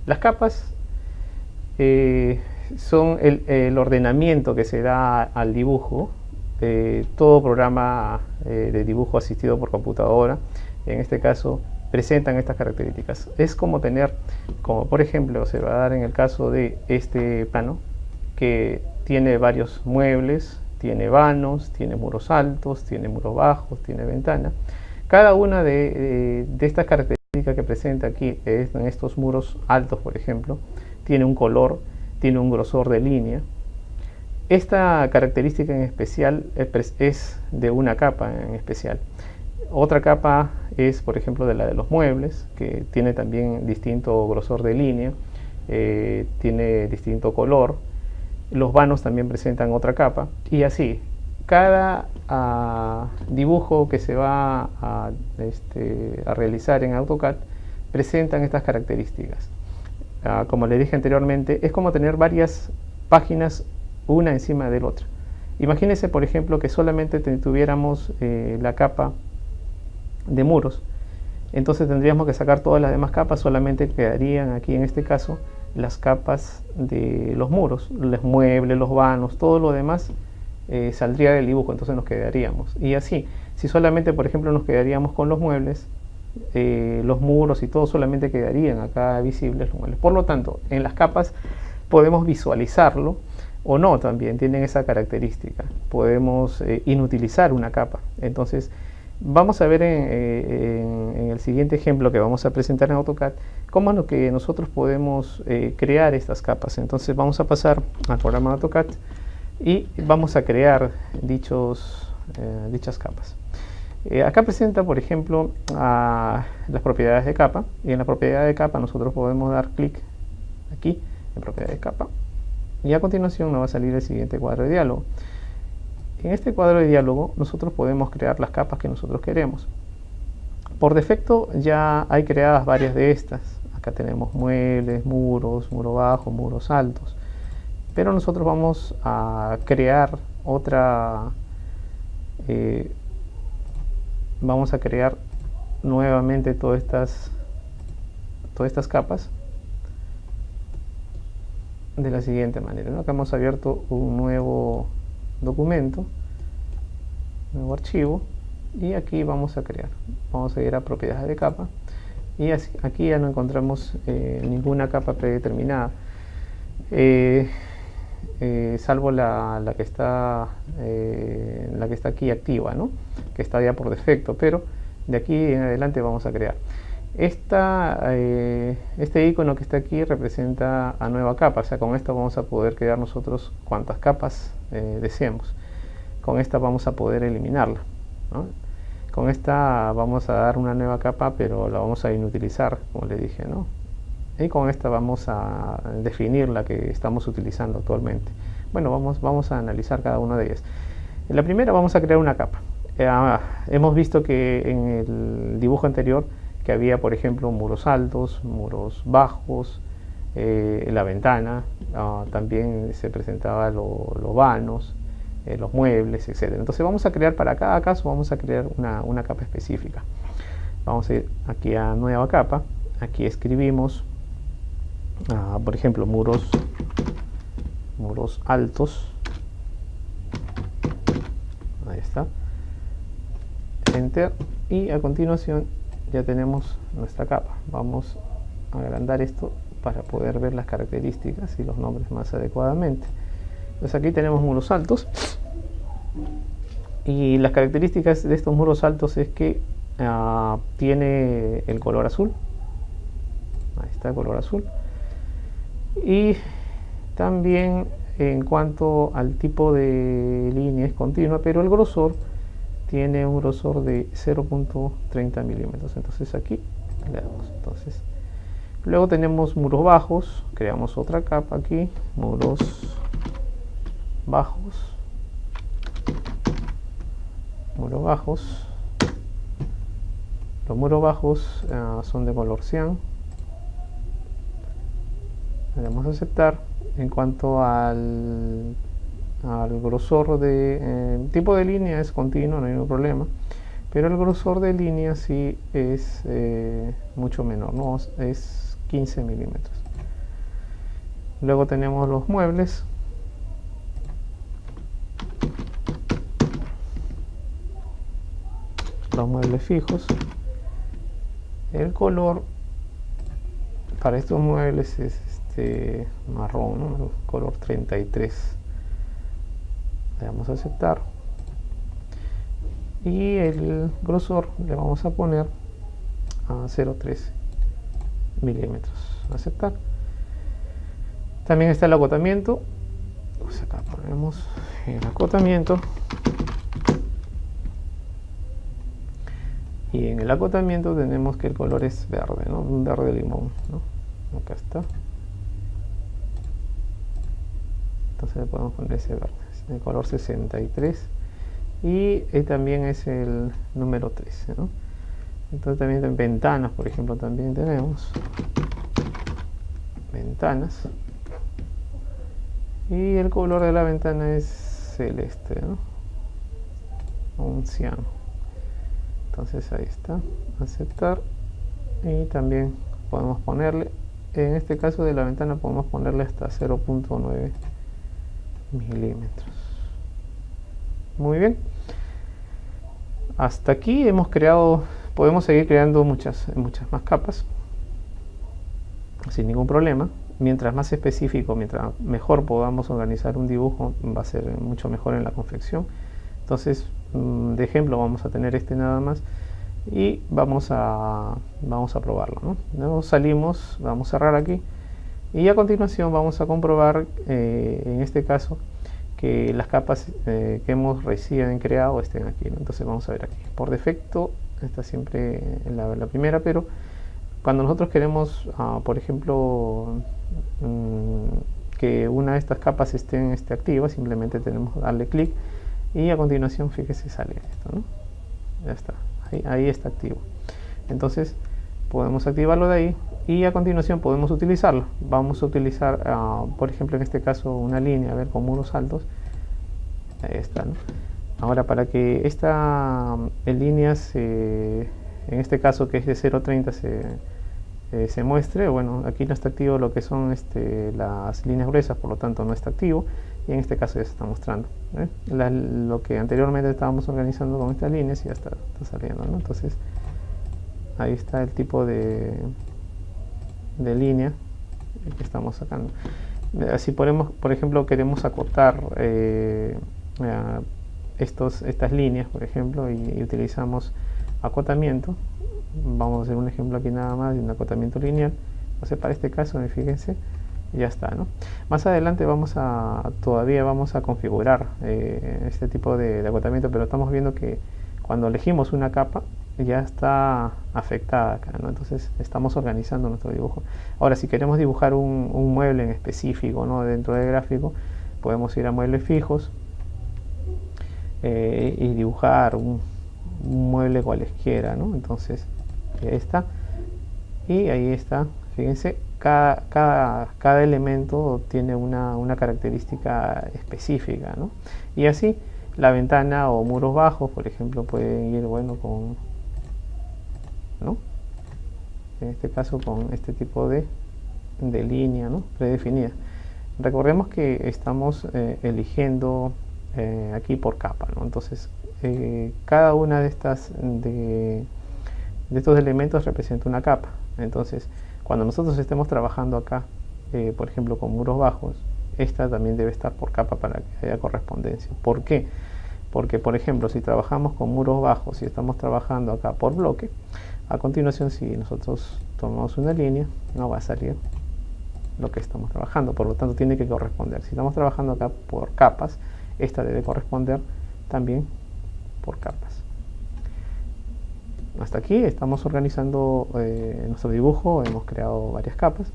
Las capas son el ordenamiento que se da al dibujo. Todo programa de dibujo asistido por computadora, en este caso, presentan estas características. Es como tener, como por ejemplo se va a dar en el caso de este plano, que tiene varios muebles, tiene vanos, tiene muros altos, tiene muros bajos, tiene ventana. Cada una de estas características que presenta aquí en estos muros altos, por ejemplo, tiene un color, tiene un grosor de línea. Esta característica en especial es de una capa en especial. Otra capa es, por ejemplo, de la de los muebles, que tiene también distinto grosor de línea, tiene distinto color. Los vanos también presentan otra capa, y así. Cada dibujo que se va a realizar en AutoCAD presentan estas características. Como le dije anteriormente, es como tener varias páginas una encima de la otra. Imagínense, por ejemplo, que solamente tuviéramos la capa de muros. Entonces tendríamos que sacar todas las demás capas, solamente quedarían aquí en este caso las capas de los muros, los muebles, los vanos, todo lo demás saldría del dibujo, entonces nos quedaríamos. Y así, si solamente por ejemplo nos quedaríamos con los muebles, los muros y todo solamente quedarían acá visibles los muebles. Por lo tanto, en las capas podemos visualizarlo o no, también tienen esa característica. Podemos inutilizar una capa. Entonces, vamos a ver en el siguiente ejemplo que vamos a presentar en AutoCAD cómo es lo que nosotros podemos crear estas capas. Entonces vamos a pasar al programa de AutoCAD y vamos a crear dichas capas. Acá presenta, por ejemplo, las propiedades de capa, y en la propiedad de capa nosotros podemos dar clic aquí en propiedad de capa, y a continuación nos va a salir el siguiente cuadro de diálogo. En este cuadro de diálogo nosotros podemos crear las capas que nosotros queremos. Por defecto ya hay creadas varias de estas. Acá tenemos muebles, muros, muro bajo, muros altos. Pero nosotros vamos a crear otra. Vamos a crear nuevamente todas estas capas de la siguiente manera, ¿no? Acá hemos abierto un nuevo documento, nuevo archivo, y aquí vamos a crear. Vamos a ir a propiedades de capa, y aquí ya no encontramos ninguna capa predeterminada, salvo la que está aquí activa, ¿no? Que está ya por defecto, pero de aquí en adelante vamos a crear. Este icono que está aquí representa a nueva capa, o sea, con esto vamos a poder crear nosotros cuantas capas deseemos. Con esta vamos a poder eliminarla, ¿no? Con esta vamos a dar una nueva capa, pero la vamos a inutilizar, como le dije, ¿no? Y con esta vamos a definir la que estamos utilizando actualmente. Bueno, vamos a analizar cada una de ellas. En la primera vamos a crear una capa. Hemos visto que en el dibujo anterior que había, por ejemplo, muros altos, muros bajos, la ventana, también se presentaba los vanos, los muebles, etc. Entonces vamos a crear, para cada caso vamos a crear una capa específica. Vamos a ir aquí a nueva capa, aquí escribimos, por ejemplo, muros altos, ahí está, enter, y a continuación ya tenemos nuestra capa. Vamos a agrandar esto para poder ver las características y los nombres más adecuadamente. Entonces aquí tenemos muros altos, y las características de estos muros altos es que tiene el color azul. Ahí está el color azul. Y también en cuanto al tipo de línea es continua, pero el grosor tiene un grosor de 0.30 milímetros. Entonces aquí le damos. Entonces, luego tenemos muros bajos, creamos otra capa aquí, muros bajos, muros bajos. Los muros bajos son de color cian. Le damos a aceptar. En cuanto al grosor de tipo de línea es continuo, no hay ningún problema, pero el grosor de línea sí es mucho menor, ¿no? Es 15 milímetros. Luego tenemos los muebles. Los muebles fijos. El color para estos muebles es marrón, ¿no? Color 33. Le vamos a aceptar. Y el grosor le vamos a poner a 0,3 milímetros. Aceptar. También está el acotamiento. Pues acá ponemos el acotamiento. Y en el acotamiento tenemos que el color es verde, ¿no? Un verde limón, ¿no? Acá está. Entonces le podemos poner ese verde. Es el color 63. Y también es el número 13, ¿no? Entonces también en ventanas, por ejemplo, también tenemos ventanas. Y el color de la ventana es celeste, ¿no? Un ciano. Entonces ahí está, aceptar. Y también podemos ponerle, en este caso de la ventana podemos ponerle hasta 0,9 milímetros. Muy bien. Hasta aquí hemos creado, podemos seguir creando muchas más capas sin ningún problema. Mientras más específico, mientras mejor podamos organizar un dibujo, va a ser mucho mejor en la confección. Entonces, de ejemplo, vamos a tener nada más y vamos a probarlo, ¿no? Luego salimos, vamos a cerrar aquí y a continuación vamos a comprobar, en este caso, que las capas que hemos recién creado estén aquí, ¿no? Entonces vamos a ver aquí. Por defecto está siempre la primera, pero cuando nosotros queremos, por ejemplo, que una de estas capas estén activa, simplemente tenemos que darle clic y a continuación, fíjese, sale esto, ¿no? Ya está, ahí está activo. Entonces podemos activarlo de ahí y a continuación podemos utilizarlo. Vamos a utilizar, por ejemplo, en este caso una línea, a ver, con muros altos. Ahí está, ¿no? Ahora, para que esta en líneas, en este caso que es de 0,30 se muestre, bueno, aquí no está activo lo que son las líneas gruesas, por lo tanto no está activo, y en este caso ya se está mostrando, ¿eh? Lo que anteriormente estábamos organizando con estas líneas ya está saliendo, ¿no? Entonces ahí está el tipo de línea que estamos sacando. Así podemos, por ejemplo, queremos acotar estas líneas, por ejemplo, y utilizamos acotamiento. Vamos a hacer un ejemplo aquí nada más de un acotamiento lineal. Entonces para este caso, fíjense, ya está, ¿no? Más adelante todavía vamos a configurar este tipo de acotamiento, pero estamos viendo que cuando elegimos una capa ya está afectada acá, ¿no? Entonces estamos organizando nuestro dibujo. Ahora, si queremos dibujar un mueble en específico, ¿no? Dentro del gráfico, podemos ir a muebles fijos y dibujar un mueble cualesquiera, ¿no? Entonces ahí está, y ahí está, fíjense, cada elemento tiene una característica específica, ¿no? Y así la ventana o muros bajos, por ejemplo, pueden ir, bueno, con, ¿no? En este caso con este tipo de línea, ¿no? Predefinida. Recordemos que estamos eligiendo aquí por capa, ¿no? Entonces cada una de estos elementos representa una capa. Entonces cuando nosotros estemos trabajando acá, por ejemplo con muros bajos, esta también debe estar por capa para que haya correspondencia. ¿Por qué? Porque, por ejemplo, si trabajamos con muros bajos y estamos trabajando acá por bloque, a continuación, si nosotros tomamos una línea, no va a salir lo que estamos trabajando, por lo tanto tiene que corresponder. Si estamos trabajando acá por capas, esta debe corresponder también por capas. Hasta aquí estamos organizando nuestro dibujo, hemos creado varias capas.